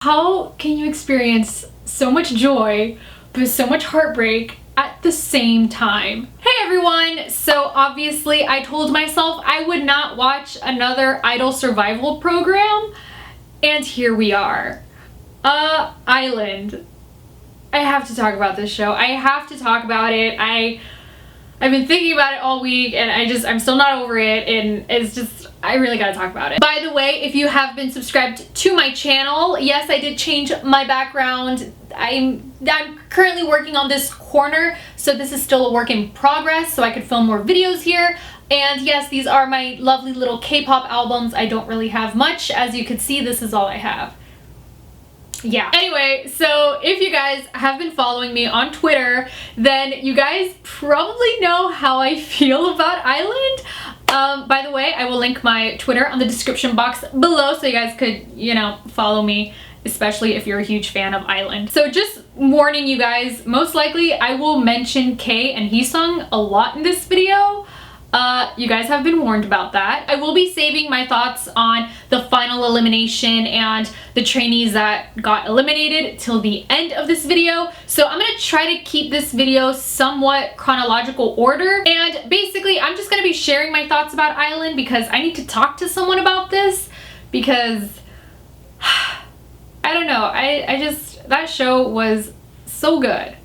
How can you experience so much joy but so much heartbreak at the same time? Hey everyone! So obviously I told myself I would not watch another idol survival program, and here we are. Iland. I have to talk about this show. I have to talk about it. I've been thinking about it all week and I'm still not over it, and it's just, I really gotta talk about it. By the way, if you have been subscribed to my channel, yes, I did change my background. I'm currently working on this corner, so this is still a work in progress, so I could film more videos here. And yes, these are my lovely little K-pop albums. I don't really have much. As you can see, this is all I have. Yeah. Anyway, so if you guys have been following me on Twitter, then you guys probably know how I feel about Iland. By the way, I will link my Twitter on the description box below so you guys could, follow me, especially if you're a huge fan of Iland. So just warning you guys, most likely I will mention K and Heeseung a lot in this video. You guys have been warned about that. I will be saving my thoughts on the final elimination and the trainees that got eliminated till the end of this video. So I'm gonna try to keep this video somewhat chronological order. And basically, I'm just gonna be sharing my thoughts about Iland because I need to talk to someone about this because I don't know. That show was so good.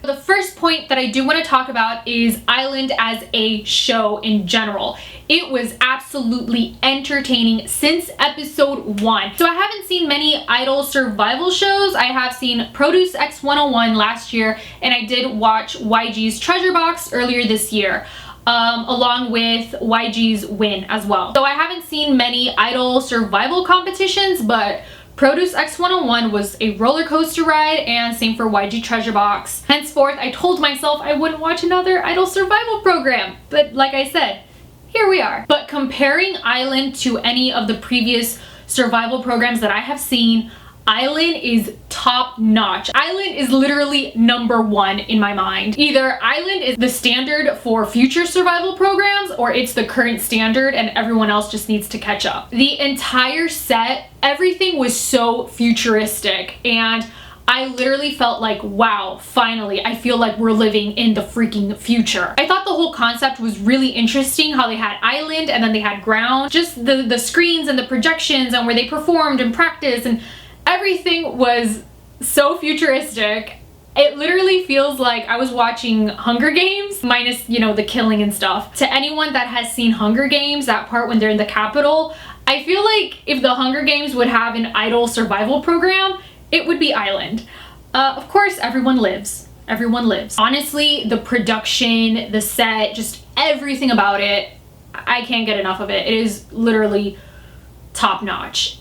The first point that I do want to talk about is Iland as a show in general. It was absolutely entertaining since episode 1. So I haven't seen many idol survival shows. I have seen Produce X101 last year, and I did watch YG's Treasure Box earlier this year. Along with YG's Win as well. So I haven't seen many idol survival competitions, but Produce X101 was a roller coaster ride, and same for YG Treasure Box. Henceforth, I told myself I wouldn't watch another idol survival program, but like I said, here we are. But comparing Iland to any of the previous survival programs that I have seen, Iland is top notch. Iland is literally #1 in my mind. Either Iland is the standard for future survival programs, or it's the current standard and everyone else just needs to catch up. The entire set, everything was so futuristic, and I literally felt like, wow, finally, I feel like we're living in the freaking future. I thought the whole concept was really interesting, how they had Iland and then they had ground. Just the screens and the projections and where they performed and practiced, and everything was so futuristic. It literally feels like I was watching Hunger Games, minus, the killing and stuff. To anyone that has seen Hunger Games, that part when they're in the Capitol, I feel like if the Hunger Games would have an idol survival program, it would be Iland. Of course, everyone lives. Everyone lives. Honestly, the production, the set, just everything about it, I can't get enough of it. It is literally top notch.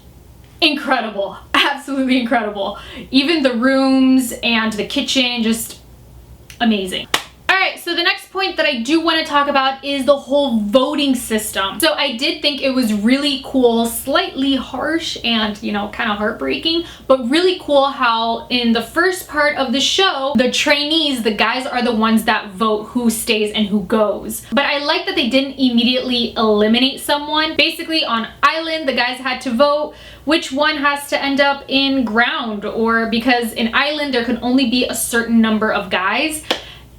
Incredible. Absolutely incredible. Even the rooms and the kitchen, just amazing. Alright, so the next point that I do want to talk about is the whole voting system. So I did think it was really cool, slightly harsh and, kind of heartbreaking, but really cool how in the first part of the show, the trainees, the guys are the ones that vote who stays and who goes. But I like that they didn't immediately eliminate someone. Basically on Iland, the guys had to vote which one has to end up in ground, or because in Iland there could only be a certain number of guys.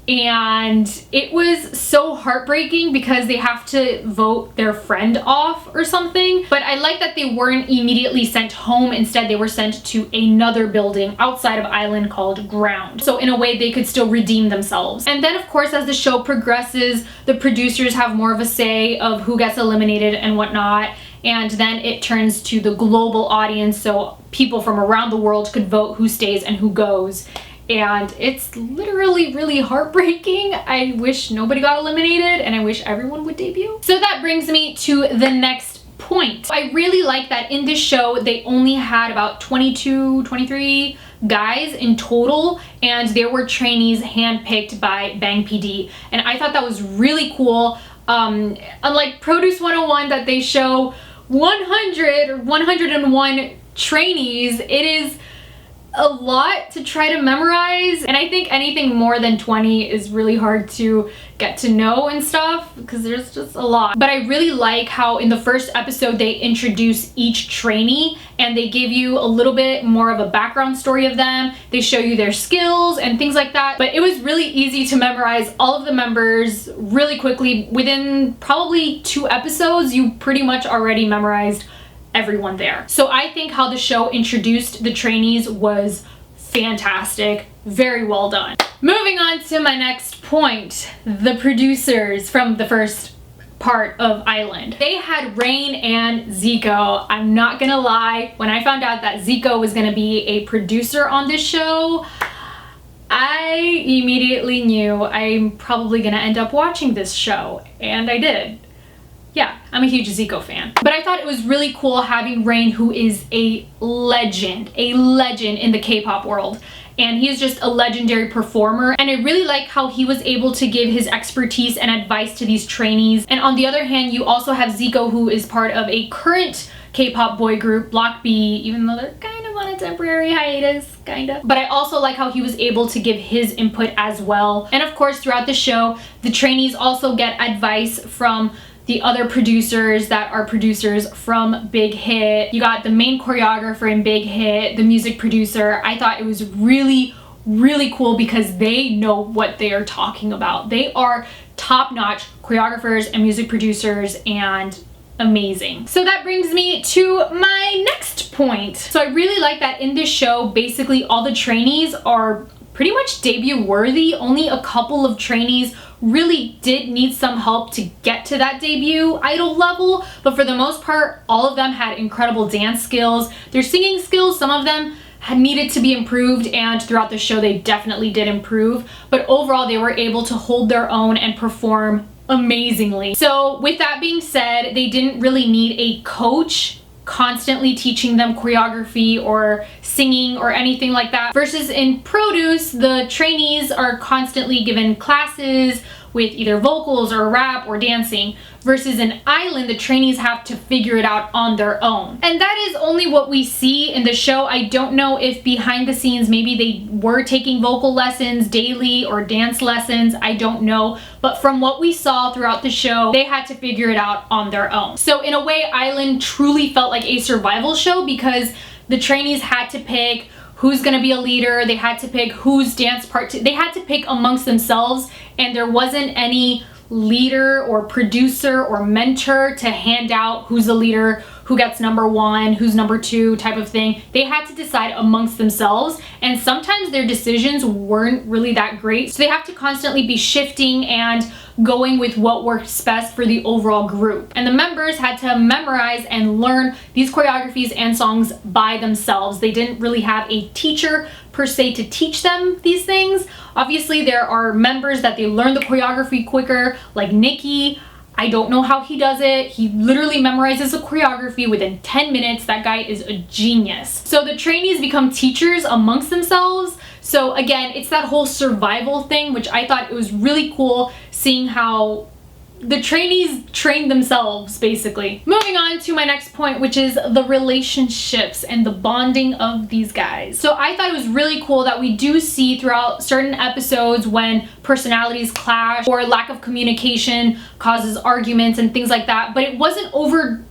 And it was so heartbreaking because they have to vote their friend off or something. But I like that they weren't immediately sent home. Instead, they were sent to another building outside of Iland called Ground. So in a way, they could still redeem themselves. And then, of course, as the show progresses, the producers have more of a say of who gets eliminated and whatnot. And then it turns to the global audience, so people from around the world could vote who stays and who goes. And it's literally really heartbreaking. I wish nobody got eliminated, and I wish everyone would debut. So that brings me to the next point. I really like that in this show, they only had about 22, 23 guys in total, and there were trainees handpicked by Bang PD. And I thought that was really cool. Unlike Produce 101 that they show 100 or 101 trainees, it is a lot to try to memorize, and I think anything more than 20 is really hard to get to know and stuff because there's just a lot. But I really like how in the first episode they introduce each trainee and they give you a little bit more of a background story of them. They show you their skills and things like that. But it was really easy to memorize all of the members really quickly. Within probably 2 episodes, you pretty much already memorized everyone there. So I think how the show introduced the trainees was fantastic. Very well done. Moving on to my next point, the producers from the first part of Iland. They had Rain and Zico. I'm not gonna lie, when I found out that Zico was gonna be a producer on this show, I immediately knew I'm probably gonna end up watching this show, and I did. Yeah, I'm a huge Zico fan. But I thought it was really cool having Rain, who is a legend in the K-pop world. And he is just a legendary performer. And I really like how he was able to give his expertise and advice to these trainees. And on the other hand, you also have Zico, who is part of a current K-pop boy group, Block B, even though they're kind of on a temporary hiatus, kinda. But I also like how he was able to give his input as well. And of course, throughout the show, the trainees also get advice from the other producers that are producers from Big Hit. You got the main choreographer in Big Hit, the music producer. I thought it was really cool because they know what they are talking about. They are top-notch choreographers and music producers and amazing. So that brings me to my next point. So I really like that in this show, basically all the trainees are pretty much debut worthy. Only a couple of trainees really did need some help to get to that debut idol level, but for the most part, all of them had incredible dance skills. Their singing skills, some of them had needed to be improved, and throughout the show they definitely did improve, but overall they were able to hold their own and perform amazingly. So with that being said, they didn't really need a coach constantly teaching them choreography or singing or anything like that. Versus in Produce, the trainees are constantly given classes with either vocals or rap or dancing. Versus in Iland, the trainees have to figure it out on their own. And that is only what we see in the show. I don't know if behind the scenes maybe they were taking vocal lessons daily or dance lessons. I don't know. But from what we saw throughout the show, they had to figure it out on their own. So in a way, Iland truly felt like a survival show because the trainees had to pick who's gonna be a leader, they had to pick whose dance part, they had to pick amongst themselves, and there wasn't any leader or producer or mentor to hand out who's the leader, who gets number 1, who's number 2 type of thing. They had to decide amongst themselves, and sometimes their decisions weren't really that great, so they have to constantly be shifting and going with what works best for the overall group. And the members had to memorize and learn these choreographies and songs by themselves. They didn't really have a teacher per se to teach them these things. Obviously there are members that they learn the choreography quicker, like Nikki. I don't know how he does it. He literally memorizes a choreography within 10 minutes. That guy is a genius. So the trainees become teachers amongst themselves. So again, it's that whole survival thing, which I thought it was really cool seeing how the trainees trained themselves, basically. Moving on to my next point, which is the relationships and the bonding of these guys. So I thought it was really cool that we do see throughout certain episodes when personalities clash or lack of communication causes arguments and things like that, but it wasn't over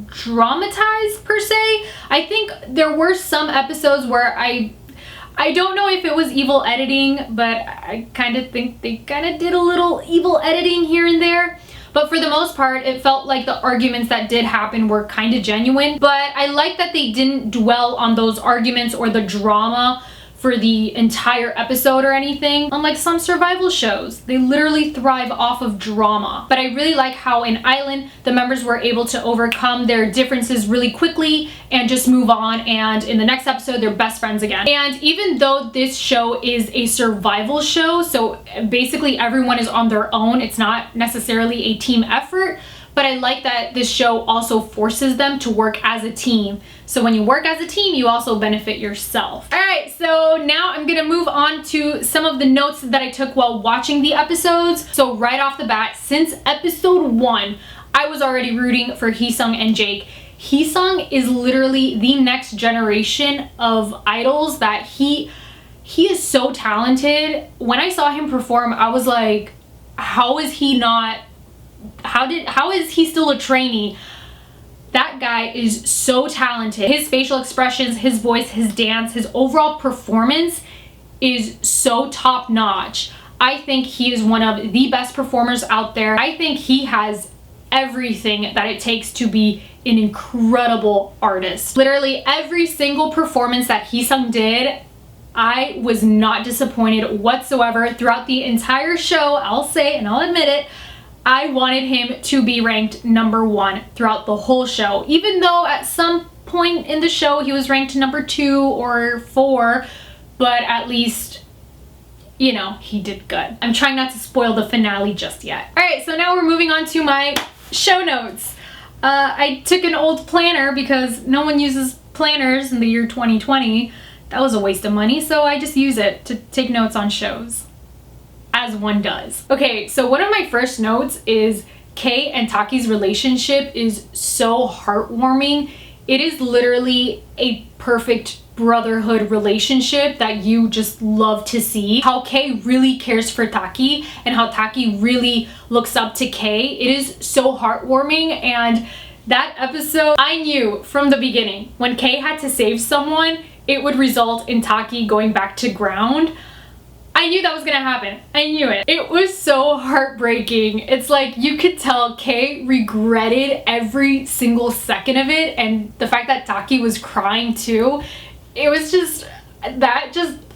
dramatized per se. I think there were some episodes where I don't know if it was evil editing, but I kind of think they kind of did a little evil editing here and there. But for the most part, it felt like the arguments that did happen were kind of genuine. But I like that they didn't dwell on those arguments or the drama for the entire episode or anything. Unlike some survival shows, they literally thrive off of drama. But I really like how in Iland, the members were able to overcome their differences really quickly and just move on, and in the next episode, they're best friends again. And even though this show is a survival show, so basically everyone is on their own, it's not necessarily a team effort, but I like that this show also forces them to work as a team. So when you work as a team, you also benefit yourself. All right, so now I'm gonna move on to some of the notes that I took while watching the episodes. So right off the bat, since episode 1, I was already rooting for Heeseung and Jake. Heeseung is literally the next generation of idols that he is so talented. When I saw him perform, I was like, how is he still a trainee? That guy is so talented. His facial expressions, his voice, his dance, his overall performance is so top notch. I think he is one of the best performers out there. I think he has everything that it takes to be an incredible artist. Literally every single performance that Heeseung did, I was not disappointed whatsoever throughout the entire show. I'll say, and I'll admit it, I wanted him to be ranked number 1 throughout the whole show. Even though at some point in the show he was ranked number 2 or 4, but at least, you know, he did good. I'm trying not to spoil the finale just yet. All right, so now we're moving on to my show notes. I took an old planner because no one uses planners in the year 2020. That was a waste of money, so I just use it to take notes on shows, as one does. Okay, so one of my first notes is K and Taki's relationship is so heartwarming. It is literally a perfect brotherhood relationship that you just love to see. How K really cares for Taki and how Taki really looks up to K. It is so heartwarming, and that episode, I knew from the beginning when K had to save someone, it would result in Taki going back to ground. I knew that was gonna happen. I knew it. It was so heartbreaking. It's like you could tell Kay regretted every single second of it, and the fact that Taki was crying too, it was just,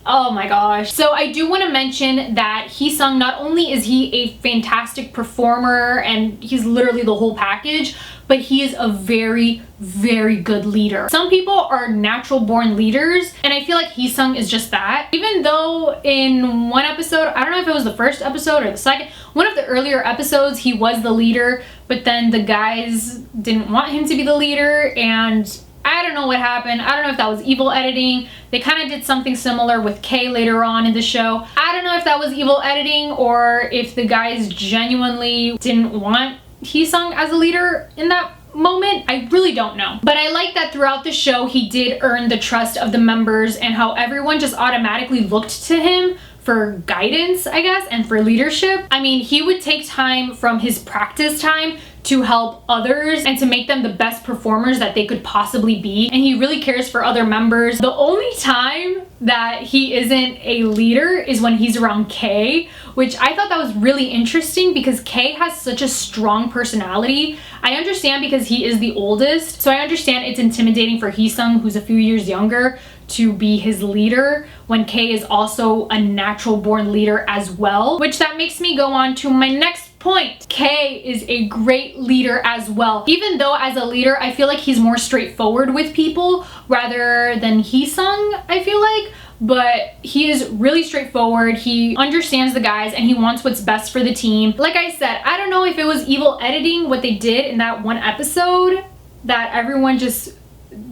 oh my gosh. So I do want to mention that Heeseung, not only is he a fantastic performer and he's literally the whole package, but he is a very, very good leader. Some people are natural born leaders, and I feel like Heeseung is just that. Even though in one episode, I don't know if it was the first episode or the second, one of the earlier episodes, he was the leader, but then the guys didn't want him to be the leader, and I don't know what happened. I don't know if that was evil editing. They kind of did something similar with Kay later on in the show. I don't know if that was evil editing or if the guys genuinely didn't want Heeseung as a leader in that moment. I really don't know. But I like that throughout the show he did earn the trust of the members and how everyone just automatically looked to him for guidance, I guess, and for leadership. I mean, he would take time from his practice time to help others and to make them the best performers that they could possibly be. And he really cares for other members. The only time that he isn't a leader is when he's around Kay, which I thought that was really interesting because Kay has such a strong personality. I understand because he is the oldest, so I understand it's intimidating for Heeseung, who's a few years younger, to be his leader when Kay is also a natural born leader as well, which that makes me go on to my next point. Kay is a great leader as well. Even though as a leader, I feel like he's more straightforward with people rather than Heeseung, I feel like. But he is really straightforward. He understands the guys and he wants what's best for the team. Like I said, I don't know if it was evil editing what they did in that one episode that everyone just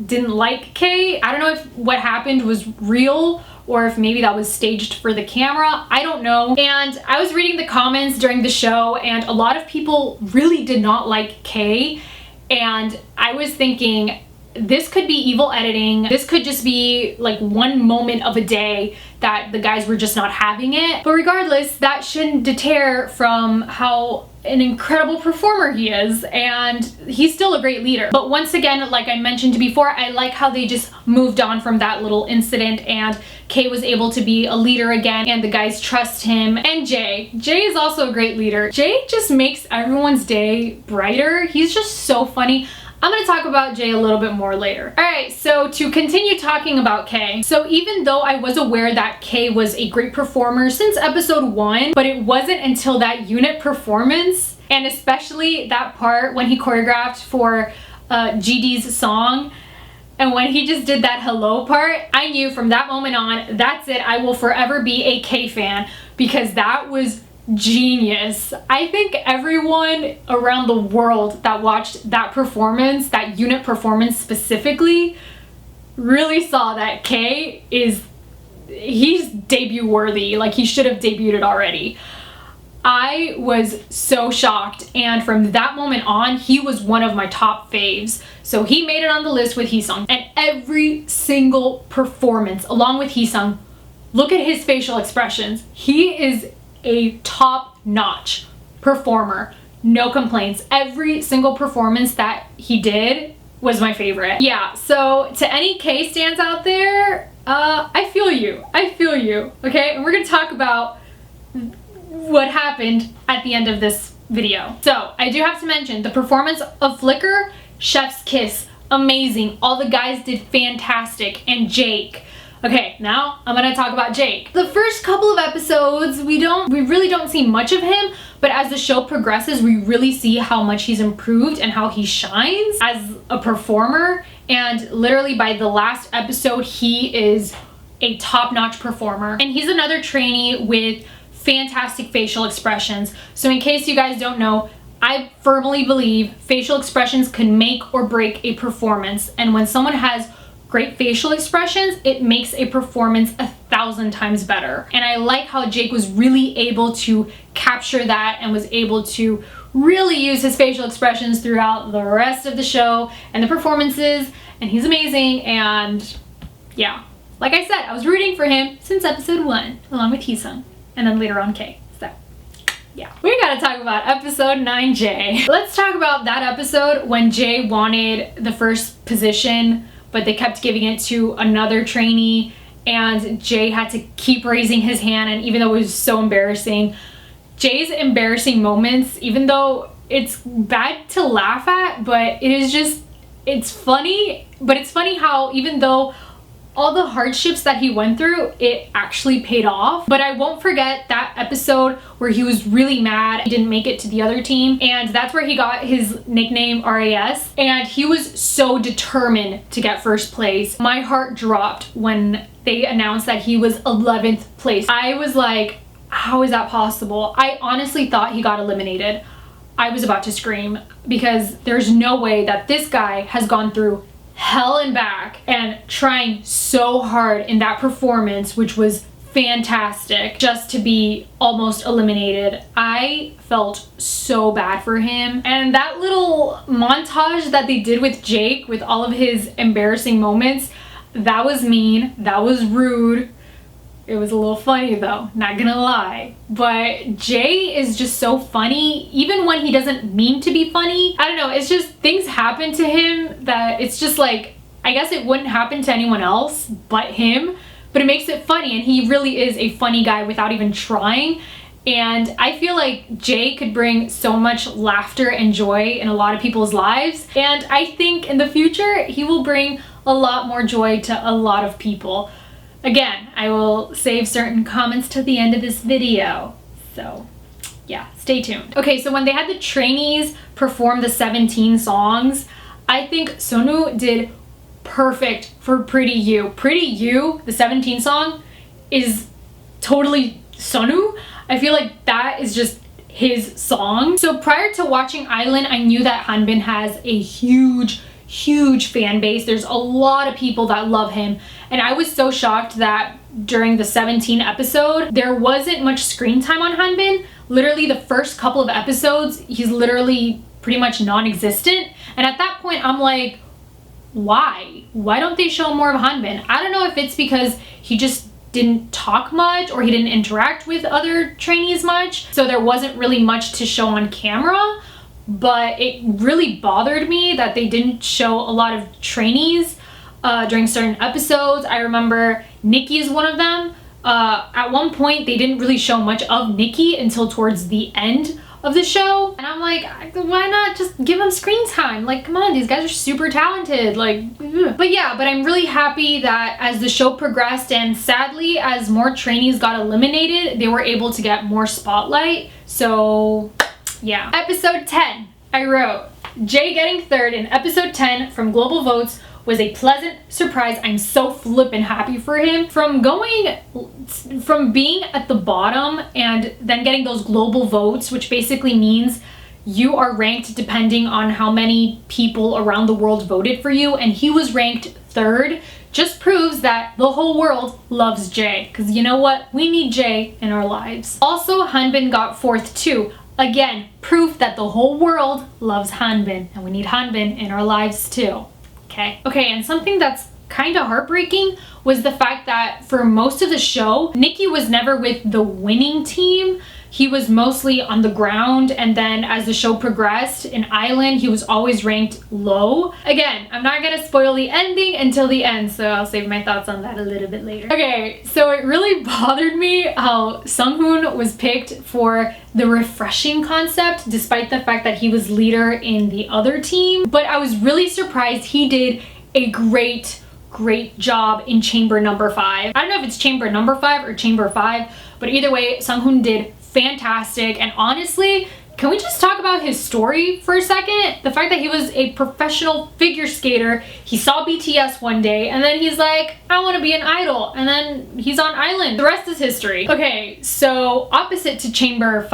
didn't like Kay. I don't know if what happened was real or if maybe that was staged for the camera. I don't know. And I was reading the comments during the show and a lot of people really did not like Kay. And I was thinking, this could be evil editing. This could just be like one moment of a day that the guys were just not having it. But regardless, that shouldn't deter from how an incredible performer he is, and he's still a great leader. But once again, like I mentioned before, I like how they just moved on from that little incident and Kay was able to be a leader again and the guys trust him. And Jay is also a great leader. Jay just makes everyone's day brighter. He's just so funny. I'm gonna talk about Jay a little bit more later. All right, so to continue talking about Kay. So even though I was aware that Kay was a great performer since episode 1, but it wasn't until that unit performance, and especially that part when he choreographed for GD's song, and when he just did that hello part, I knew from that moment on, that's it, I will forever be a Kay fan, because that was genius. I think everyone around the world that watched that performance, that unit performance specifically, really saw that he's debut worthy. Like he should have debuted already. I was so shocked, and from that moment on, he was one of my top faves. So he made it on the list with Heeseung, and every single performance along with Heeseung, look at his facial expressions. He is a top-notch performer. No complaints. Every single performance that he did was my favorite. Yeah, so to any K stands out there, I feel you. I feel you, okay? And we're gonna talk about what happened at the end of this video. So I do have to mention the performance of Flicker, chef's kiss, amazing. All the guys did fantastic, and Jake. Okay, now I'm gonna talk about Jake. The first couple of episodes, we really don't see much of him, but as the show progresses, we really see how much he's improved and how he shines as a performer. And literally by the last episode, he is a top-notch performer. And he's another trainee with fantastic facial expressions. So in case you guys don't know, I firmly believe facial expressions can make or break a performance. And when someone has great facial expressions, it makes a performance 1,000 times better. And I like how Jake was really able to capture that and was able to really use his facial expressions throughout the rest of the show and the performances, and he's amazing. And yeah, like I said, I was rooting for him since episode 1, along with Heeseung, and then later on K. So yeah, we gotta talk about episode 9J. Let's talk about that episode when Jay wanted the first position, but they kept giving it to another trainee, and Jay had to keep raising his hand. And even though it was so embarrassing, Jay's embarrassing moments, even though it's bad to laugh at, but it is just, it's funny. But it's funny how even though all the hardships that he went through, it actually paid off. But I won't forget that episode where he was really mad he didn't make it to the other team, and that's where he got his nickname RAS, and he was so determined to get first place. My heart dropped when they announced that he was 11th place. I was like, how is that possible? I honestly thought he got eliminated. I was about to scream, because there's no way that this guy has gone through hell and back and trying so hard in that performance, which was fantastic, just to be almost eliminated. I felt so bad for him. And that little montage that they did with Jake with all of his embarrassing moments, that was mean, that was rude. It was a little funny though, not gonna lie. But Jay is just so funny, even when he doesn't mean to be funny. I don't know, it's just things happen to him that it's just like, I guess it wouldn't happen to anyone else but him, but it makes it funny, and he really is a funny guy without even trying. And I feel like Jay could bring so much laughter and joy in a lot of people's lives. And I think in the future, he will bring a lot more joy to a lot of people. Again, I will save certain comments to the end of this video. So yeah, stay tuned. Okay, so when they had the trainees perform the 17 songs, I think Sunoo did perfect for Pretty You. Pretty You, the 17 song, is totally Sunoo. I feel like that is just his song. So prior to watching Iland, I knew that Hanbin has a huge fan base. There's a lot of people that love him, and I was so shocked that during the 17 episode there wasn't much screen time on Hanbin. Literally the first couple of episodes he's literally pretty much non-existent, and at that point I'm like, why don't they show more of Hanbin? I don't know if it's because he just didn't talk much or he didn't interact with other trainees much, so there wasn't really much to show on camera. But it really bothered me that they didn't show a lot of trainees during certain episodes. I remember Nikki is one of them. At one point, they didn't really show much of Nikki until towards the end of the show. And I'm like, why not just give them screen time? Like, come on, these guys are super talented. Like, ugh. But yeah, but I'm really happy that as the show progressed, and sadly, as more trainees got eliminated, they were able to get more spotlight. So yeah. Episode 10, I wrote, Jay getting third in episode 10 from global votes was a pleasant surprise. I'm so flippin' happy for him. From being at the bottom and then getting those global votes, which basically means you are ranked depending on how many people around the world voted for you, and he was ranked third, just proves that the whole world loves Jae. Because you know what? We need Jae in our lives. Also, Hanbin got 4th too. Again, proof that the whole world loves Hanbin, and we need Hanbin in our lives too. Okay, and something that's kind of heartbreaking was the fact that for most of the show, Nicky was never with the winning team. He was mostly on the ground, and then as the show progressed in Iland, he was always ranked low. Again, I'm not gonna spoil the ending until the end, so I'll save my thoughts on that a little bit later. Okay, so it really bothered me how Sunghoon was picked for the refreshing concept, despite the fact that he was leader in the other team. But I was really surprised he did a great job in chamber number 5. I don't know if it's chamber number 5 or chamber 5, but either way, Sunghoon did fantastic. And honestly, can we just talk about his story for a second? The fact that he was a professional figure skater, he saw BTS one day, and then he's like, I want to be an idol, and then he's on Iland. The rest is history. Okay, so opposite to chamber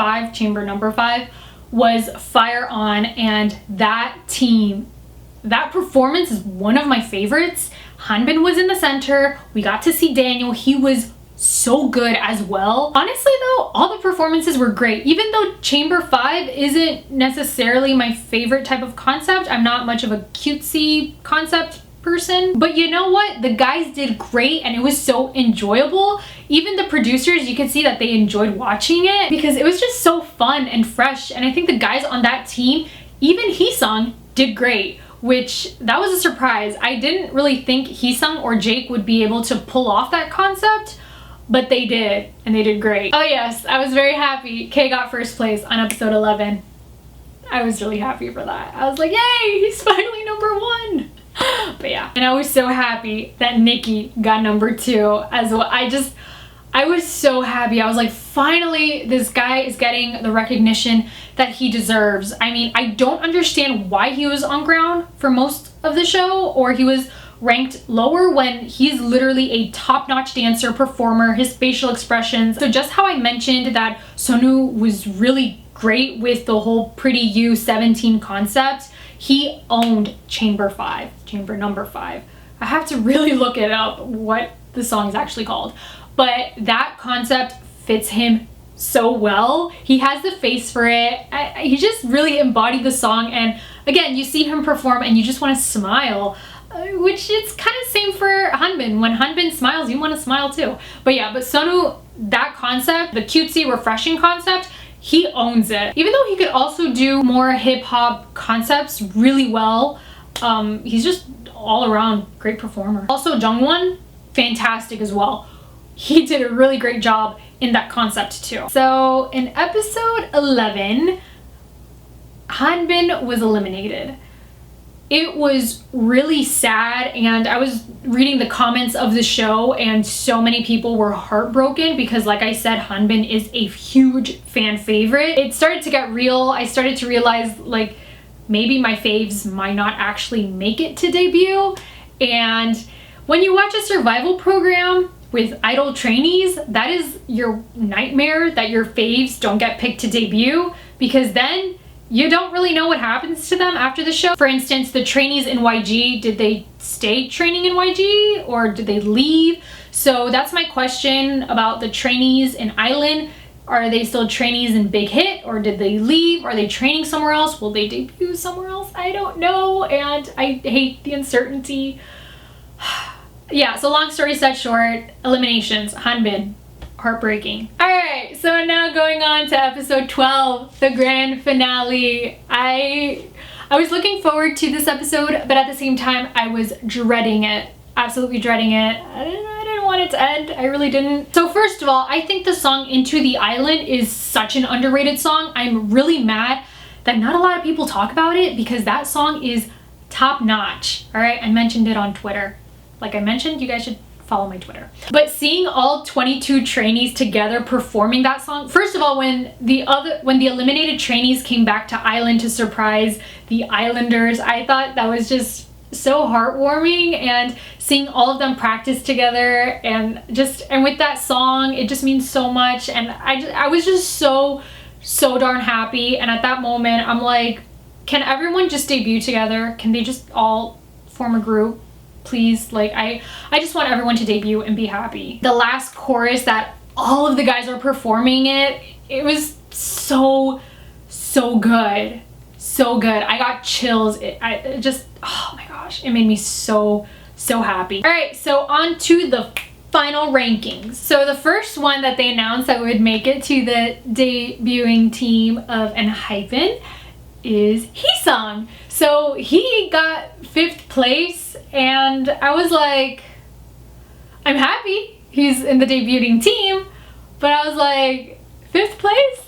number 5, was Fire On, and that team, that performance is one of my favorites. Hanbin was in the center. We got to see Daniel. He was so good as well. Honestly though, all the performances were great. Even though chamber 5 isn't necessarily my favorite type of concept, I'm not much of a cutesy concept person, but you know what? The guys did great and it was so enjoyable. Even the producers, you could see that they enjoyed watching it because it was just so fun and fresh. And I think the guys on that team, even Heeseung, did great, which that was a surprise. I didn't really think Heeseung or Jake would be able to pull off that concept, but they did, and they did great. Oh yes, I was very happy K got 1st place on episode 11. I was really happy for that. I was like, yay, he's finally number 1. But yeah, and I was so happy that Nicky got number 2 as well. I was so happy. I was like, finally, this guy is getting the recognition that he deserves. I mean, I don't understand why he was on ground for most of the show, or he was ranked lower when he's literally a top-notch dancer, performer, his facial expressions. So just how I mentioned that Sunoo was really great with the whole Pretty You 17 concept, he owned chamber number 5. I have to really look it up what the song is actually called. But that concept fits him so well. He has the face for it. He just really embodied the song. And again, you see him perform and you just want to smile, which it's kind of same for Hanbin. When Hanbin smiles, you want to smile too. But yeah, but Sunoo, that concept, the cutesy, refreshing concept, he owns it. Even though he could also do more hip-hop concepts really well, he's just all around great performer. Also, Jungwon, fantastic as well. He did a really great job in that concept too. So in episode 11, Hanbin was eliminated. It was really sad, and I was reading the comments of the show and so many people were heartbroken because, like I said, Hanbin is a huge fan favorite. It started to get real. I started to realize like maybe my faves might not actually make it to debut. And when you watch a survival program with idol trainees, that is your nightmare, that your faves don't get picked to debut, because then you don't really know what happens to them after the show. For instance, the trainees in YG, did they stay training in YG or did they leave? So that's my question about the trainees in Iland. Are they still trainees in Big Hit, or did they leave? Are they training somewhere else? Will they debut somewhere else? I don't know, and I hate the uncertainty. Yeah, so long story set short, eliminations, Hanbin, heartbreaking. Alright, so now going on to episode 12, the grand finale. I was looking forward to this episode, but at the same time, I was dreading it. Absolutely dreading it. I didn't want it to end. I really didn't. So first of all, I think the song Into the Island is such an underrated song. I'm really mad that not a lot of people talk about it because that song is top notch. Alright, I mentioned it on Twitter. Like I mentioned, you guys should follow my Twitter. But seeing all 22 trainees together performing that song, first of all, when the eliminated trainees came back to Iland to surprise the Islanders, I thought that was just so heartwarming, and seeing all of them practice together and with that song, it just means so much. And I was just so darn happy. And at that moment, I'm like, can everyone just debut together? Can they just all form a group? please, like, I just want everyone to debut and be happy. The last chorus that all of the guys are performing it was so good. So good. I got chills. It just, oh my gosh, it made me so happy. All right, so on to the final rankings. So the first one that they announced that would make it to the debuting team of Enhypen is Heeseung. So he got 5th place, and I was like, I'm happy he's in the debuting team, but I was like, 5th place?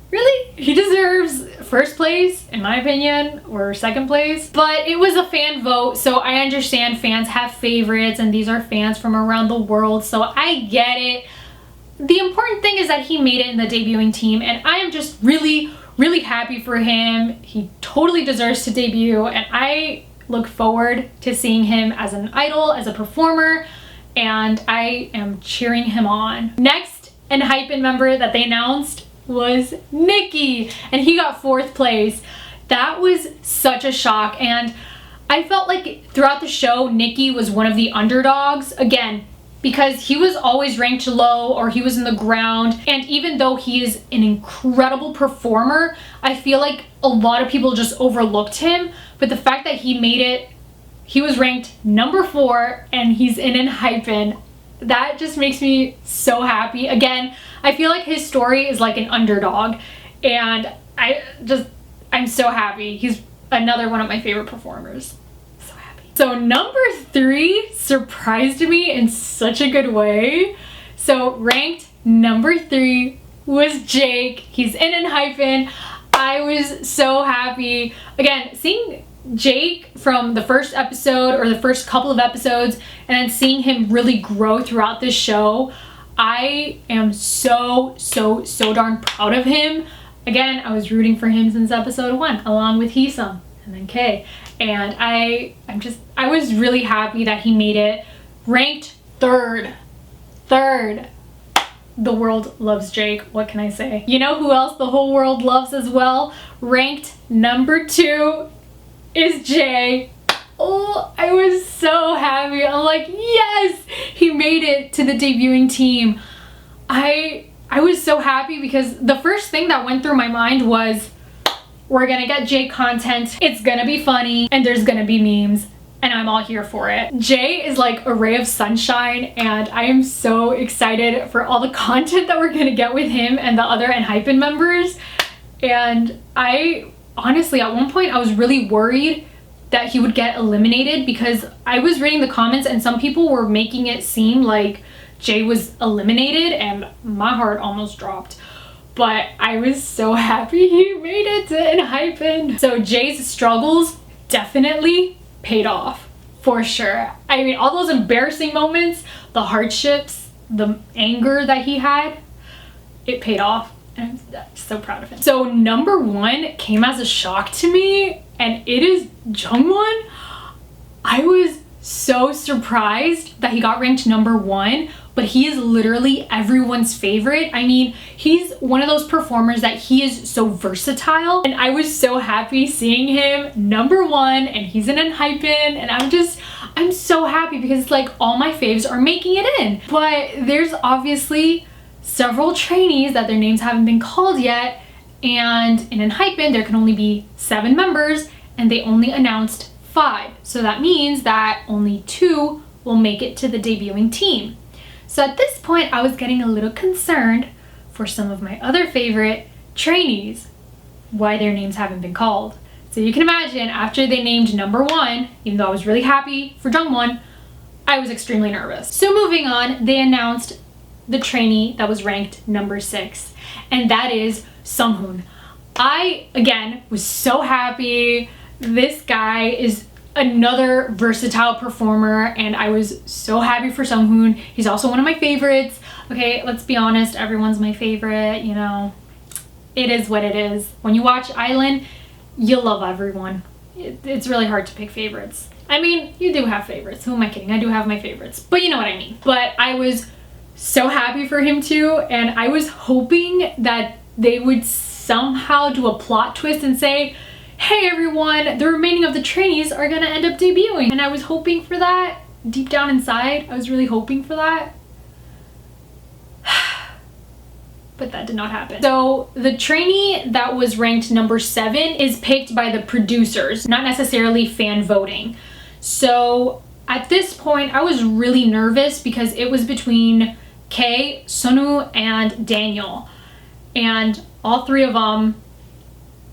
Really? He deserves 1st place, in my opinion, or 2nd place. But it was a fan vote, so I understand fans have favorites, and these are fans from around the world, so I get it. The important thing is that he made it in the debuting team, and I am just really happy for him. He totally deserves to debut, and I look forward to seeing him as an idol, as a performer, and I am cheering him on. Next Enhypen member that they announced was Nikki, and he got 4th place. That was such a shock, and I felt like throughout the show Nikki was one of the underdogs, again, because he was always ranked low or he was in the ground, and even though he is an incredible performer, I feel like a lot of people just overlooked him. But the fact that he made it, he was ranked number 4 and he's in Enhypen, that just makes me so happy. Again, I feel like his story is like an underdog, and I'm so happy. He's another one of my favorite performers. So happy. So number 3 surprised me in such a good way. So ranked number 3 was Jake. He's in Enhypen. I was so happy. Again, seeing Jake from the first episode or the first couple of episodes and then seeing him really grow throughout this show, I am so darn proud of him. Again, I was rooting for him since episode 1 along with Heeseung and then K, and I was really happy that he made it. Ranked 3rd. The world loves Jake, what can I say? You know who else the whole world loves as well? Ranked number 2 is Jay. Oh, I was so happy. I'm like, yes, he made it to the debuting team. I was so happy because the first thing that went through my mind was, we're gonna get Jay content, it's gonna be funny, and there's gonna be memes, and I'm all here for it. Jay is like a ray of sunshine, and I am so excited for all the content that we're gonna get with him and the other Enhypen members. And I honestly, at one point I was really worried that he would get eliminated, because I was reading the comments and some people were making it seem like Jay was eliminated, and my heart almost dropped. But I was so happy he made it to Enhypen. So Jay's struggles definitely paid off, for sure. I mean, all those embarrassing moments, the hardships, the anger that he had, it paid off. I'm so proud of him. So number 1 came as a shock to me, and it is Jungwon. I was so surprised that he got ranked number 1, but he is literally everyone's favorite. I mean, he's one of those performers that he is so versatile, and I was so happy seeing him number 1, and he's in Enhypen, and I'm so happy because it's like all my faves are making it in. But there's obviously several trainees that their names haven't been called yet, and in Enhypen there can only be 7 members, and they only announced 5. So that means that only 2 will make it to the debuting team. So at this point I was getting a little concerned for some of my other favorite trainees, why their names haven't been called. So you can imagine, after they named number 1, even though I was really happy for Jungwon, I was extremely nervous. So moving on, they announced the trainee that was ranked number 6, and that is Sunghoon. I, again, was so happy. This guy is another versatile performer, and I was so happy for Sunghoon. He's also one of my favorites. Okay, let's be honest, everyone's my favorite, you know. It is what it is. When you watch Iland, you love everyone. It's really hard to pick favorites. I mean, you do have favorites. Who am I kidding? I do have my favorites, but you know what I mean. But I was so happy for him too, and I was hoping that they would somehow do a plot twist and say hey everyone, the remaining of the trainees are gonna end up debuting. And I was hoping for that. Deep down inside, I was really hoping for that. But that did not happen. So the trainee that was ranked number 7 is picked by the producers, not necessarily fan voting. So at this point, I was really nervous because it was between K, Sunoo, and Daniel. And all three of them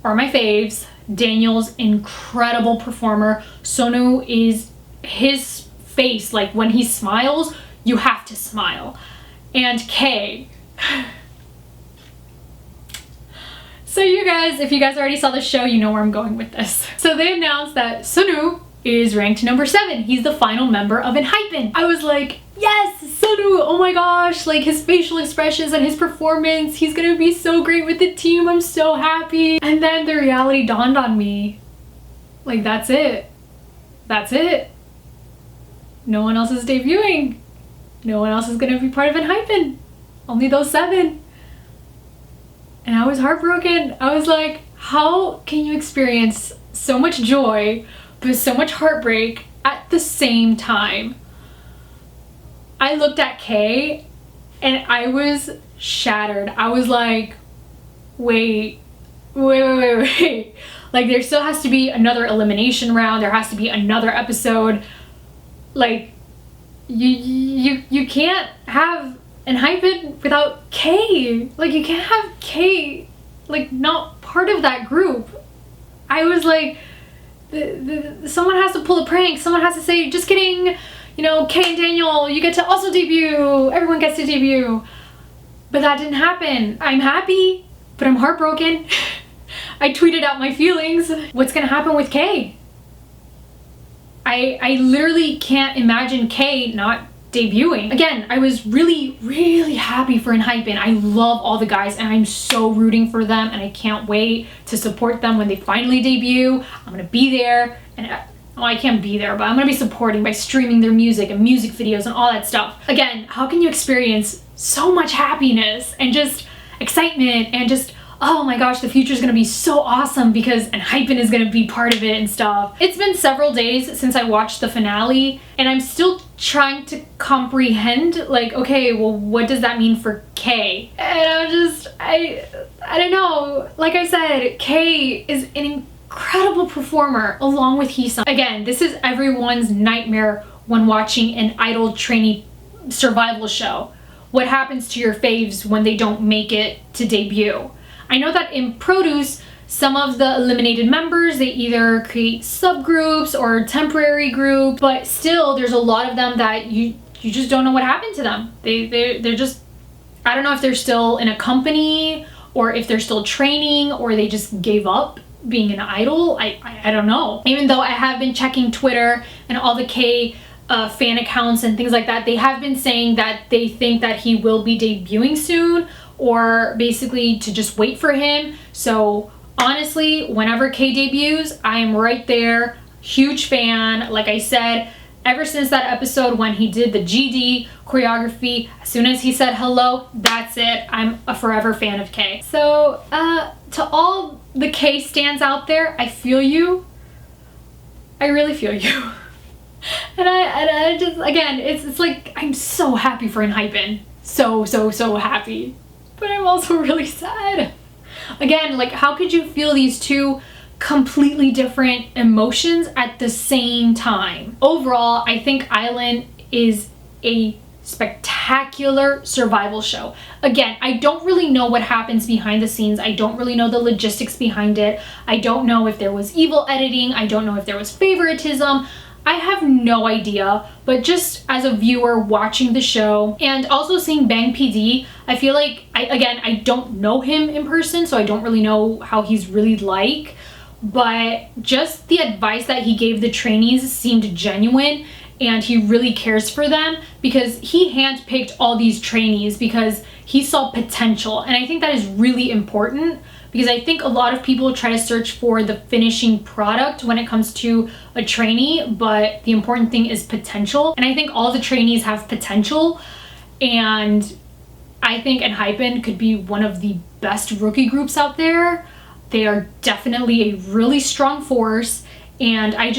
are my faves. Daniel's incredible performer. Sunoo is his face, like when he smiles, you have to smile. And K. So you guys, if you guys already saw the show, you know where I'm going with this. So they announced that Sunoo is ranked number 7. He's the final member of Enhypen. I was like, yes, Sunoo, oh my gosh, like his facial expressions and his performance, he's gonna be so great with the team, I'm so happy. And then the reality dawned on me, like that's it. That's it. No one else is debuting. No one else is gonna be part of Enhypen. Only those 7. And I was heartbroken. I was like, how can you experience so much joy but so much heartbreak at the same time? I looked at Kay and I was shattered. I was like, wait. Like there still has to be another elimination round. There has to be another episode. Like you can't have Enhypen without K. Like you can't have K like not part of that group. I was like, someone has to pull a prank. Someone has to say, just kidding, you know, K and Daniel, you get to also debut. Everyone gets to debut. But that didn't happen. I'm happy, but I'm heartbroken. I tweeted out my feelings. What's gonna happen with K? I literally can't imagine K not debuting. Again, I was really happy for Enhypen. I love all the guys and I'm so rooting for them and I can't wait to support them when they finally debut. I'm gonna be there and well, I can't be there, but I'm gonna be supporting by streaming their music and music videos and all that stuff. Again, how can you experience so much happiness and just excitement and just, oh my gosh, the future is gonna be so awesome because Enhypen is gonna be part of it and stuff. It's been several days since I watched the finale and I'm still trying to comprehend, like, okay, well, what does that mean for K? And I don't know. Like I said, K is an incredible performer along with Heeseung. Again, this is everyone's nightmare when watching an idol trainee survival show. What happens to your faves when they don't make it to debut? I know that in Produce, some of the eliminated members, they either create subgroups or temporary group, but still there's a lot of them that you just don't know what happened to them. They're just, I don't know if they're still in a company or if they're still training or they just gave up being an idol. I don't know. Even though I have been checking Twitter and all the K fan accounts and things like that, they have been saying that they think that he will be debuting soon or basically to just wait for him. So honestly, whenever K debuts, I am right there. Huge fan. Like I said, ever since that episode when he did the GD choreography, as soon as he said hello, that's it. I'm a forever fan of K. So to all the K stans out there, I feel you. I really feel you. And I just, again, it's like, I'm so happy for Enhypen. So happy. But I'm also really sad. Again, like, how could you feel these two completely different emotions at the same time? Overall, I think Iland is a spectacular survival show. Again, I don't really know what happens behind the scenes. I don't really know the logistics behind it. I don't know if there was evil editing. I don't know if there was favoritism. I have no idea, but just as a viewer watching the show and also seeing Bang PD, I feel like, I don't know him in person, so I don't really know how he's really like, but just the advice that he gave the trainees seemed genuine and he really cares for them because he handpicked all these trainees because he saw potential, and I think that is really important. Because I think a lot of people try to search for the finishing product when it comes to a trainee, but the important thing is potential. And I think all the trainees have potential. And I think Enhypen could be one of the best rookie groups out there. They are definitely a really strong force, and I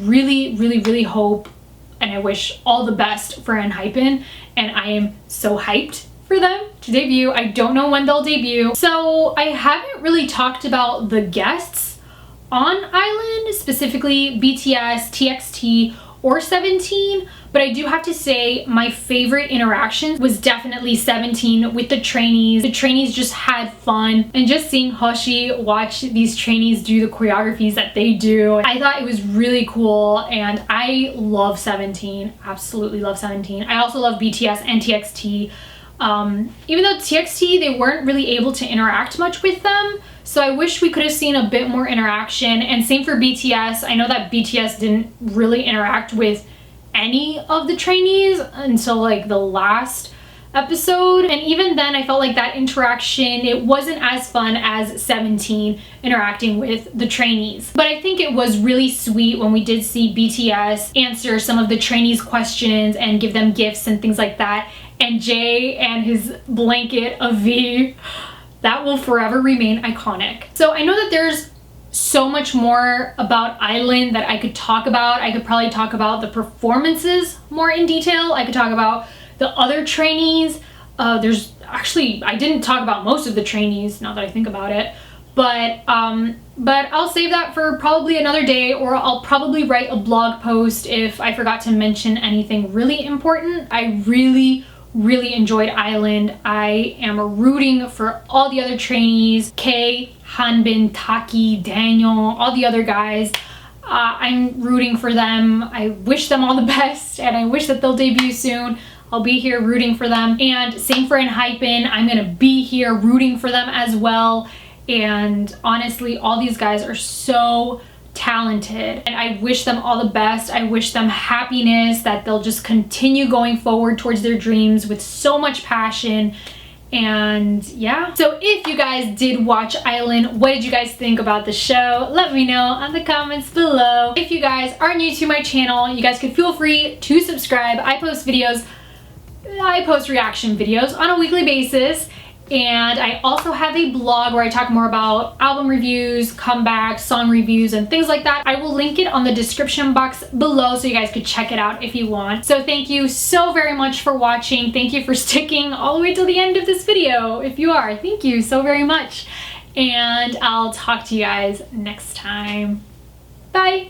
really hope and I wish all the best for Enhypen, and I am so hyped for them to debut. I don't know when they'll debut. So I haven't really talked about the guests on Iland, specifically BTS, TXT, or 17, but I do have to say my favorite interaction was definitely 17 with the trainees. The trainees just had fun, and just seeing Hoshi watch these trainees do the choreographies that they do, I thought it was really cool, and I love 17, absolutely love 17. I also love BTS and TXT. Even though TXT, they weren't really able to interact much with them, so I wish we could have seen a bit more interaction, and same for BTS. I know that BTS didn't really interact with any of the trainees until like the last episode, and even then I felt like that interaction, it wasn't as fun as 17 interacting with the trainees. But I think it was really sweet when we did see BTS answer some of the trainees' questions and give them gifts and things like that, and Jay and his blanket of V, that will forever remain iconic. So I know that there's so much more about Iland that I could talk about. I could probably talk about the performances more in detail. I could talk about the other trainees. There's actually, I didn't talk about most of the trainees now that I think about it, but I'll save that for probably another day, or I'll probably write a blog post if I forgot to mention anything really important. I really enjoyed Iland. I am rooting for all the other trainees, K, Hanbin, Taki, Daniel, all the other guys. I'm rooting for them. I wish them all the best, and I wish that they'll debut soon. I'll be here rooting for them. And same for Enhypen. I'm gonna be here rooting for them as well. And honestly, all these guys are so talented, and I wish them all the best. I wish them happiness, that they'll just continue going forward towards their dreams with so much passion. And yeah, so if you guys did watch Iland, what did you guys think about the show? Let me know in the comments below. If you guys are new to my channel, you guys can feel free to subscribe. I post reaction videos on a weekly basis. And I also have a blog where I talk more about album reviews, comebacks, song reviews, and things like that. I will link it on the description box below so you guys could check it out if you want. So thank you so very much for watching. Thank you for sticking all the way till the end of this video. If you are, thank you so very much. And I'll talk to you guys next time. Bye!